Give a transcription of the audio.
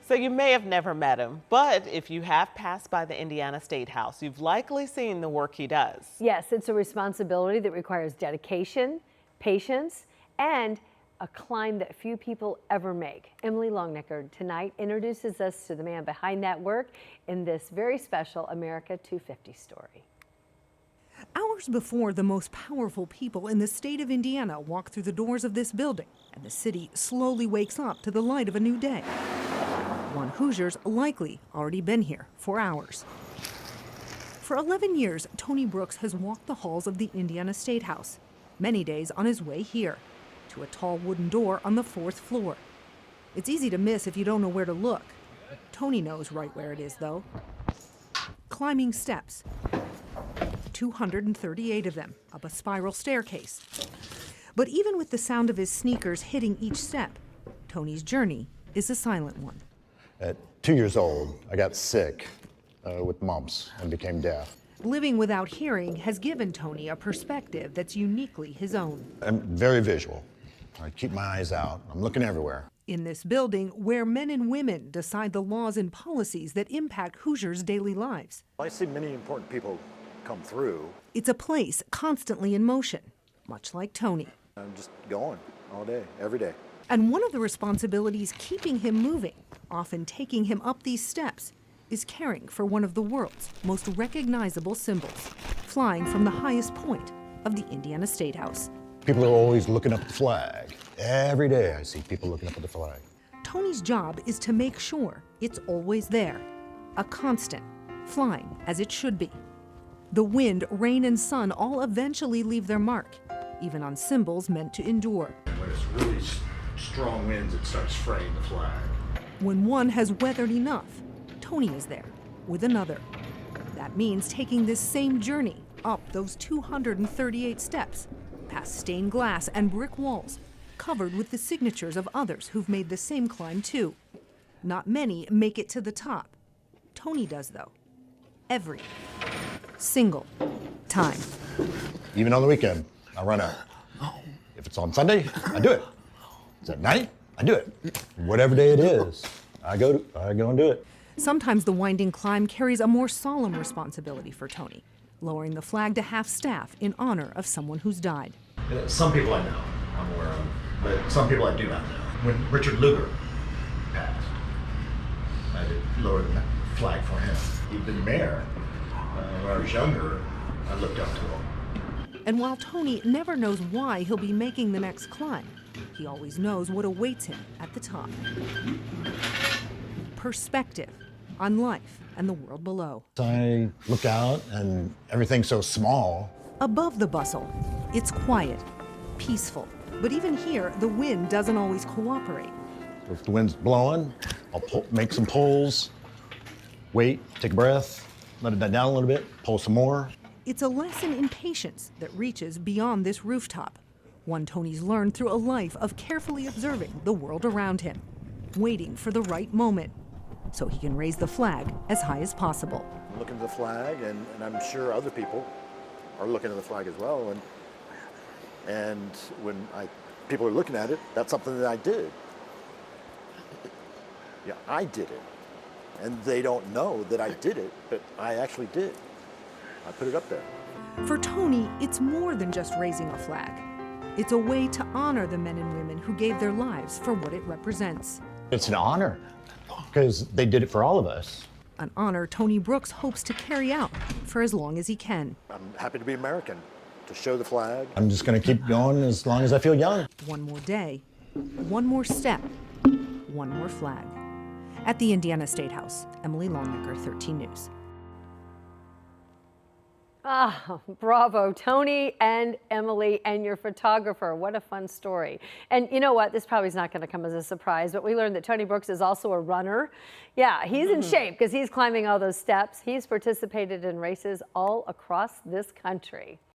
So you may have never met him, but if you have passed by the Indiana Statehouse, you've likely seen the work he does. Yes, it's a responsibility that requires dedication, patience, and a climb that few people ever make. Emily Longnecker tonight introduces us to the man behind that work in this very special America 250 story. Hours before the most powerful people in the state of Indiana walk through the doors of this building, and the city slowly wakes up to the light of a new day. One Hoosier's likely already been here for hours. For 11 years, Tony Brooks has walked the halls of the Indiana Statehouse, many days on his way here, to a tall wooden door on the 4th floor. It's easy to miss if you don't know where to look. Tony knows right where it is, though. Climbing steps. 238 of them, up a spiral staircase. But even with the sound of his sneakers hitting each step, Tony's journey is a silent one. At 2 years old, I got sick with mumps and became deaf. Living without hearing has given Tony a perspective that's uniquely his own. I'm very visual. I keep my eyes out. I'm looking everywhere. In this building, where men and women decide the laws and policies that impact Hoosiers' daily lives. I see many important people come through. It's a place constantly in motion, much like Tony. I'm just going all day, every day. And one of the responsibilities keeping him moving, often taking him up these steps, is caring for one of the world's most recognizable symbols, flying from the highest point of the Indiana Statehouse. People are always looking up at the flag. Every day I see people looking up at the flag. Tony's job is to make sure it's always there, a constant, flying as it should be. The wind, rain, and sun all eventually leave their mark, even on symbols meant to endure. When it's really strong winds, it starts fraying the flag. When one has weathered enough, Tony is there with another. That means taking this same journey up those 238 steps, past stained glass and brick walls, covered with the signatures of others who've made the same climb too. Not many make it to the top. Tony does, though. Every single time. Even on the weekend, I run out. If it's on Sunday, I do it. It's at night, I do it. Whatever day it is, I go and do it. Sometimes the winding climb carries a more solemn responsibility for Tony, lowering the flag to half-staff in honor of someone who's died. Some people I know, I'm aware of, but some people I do not know. When Richard Lugar passed, I did lower the flag for him. He'd been mayor. When I was younger, I looked up to him. And while Tony never knows why he'll be making the next climb, he always knows what awaits him at the top. Perspective on life and the world below. I look out and everything's so small. Above the bustle, it's quiet, peaceful. But even here, the wind doesn't always cooperate. If the wind's blowing, I'll make some pulls, wait, take a breath, let it die down a little bit, pull some more. It's a lesson in patience that reaches beyond this rooftop. One Tony's learned through a life of carefully observing the world around him, waiting for the right moment so he can raise the flag as high as possible. I'm looking at the flag, and I'm sure other people are looking at the flag as well. And when people are looking at it, that's something that I did. Yeah, I did it. And they don't know that I did it, but I actually did. I put it up there. For Tony, it's more than just raising a flag. It's a way to honor the men and women who gave their lives for what it represents. It's an honor because they did it for all of us. An honor Tony Brooks hopes to carry out for as long as he can. I'm happy to be American, to show the flag. I'm just going to keep going as long as I feel young. One more day, one more step, one more flag. At the Indiana Statehouse, Emily Longnecker, 13 News. Ah, bravo, Tony and Emily and your photographer. What a fun story. And you know what? This probably is not going to come as a surprise, but we learned that Tony Brooks is also a runner. Yeah, he's in shape because he's climbing all those steps. He's participated in races all across this country.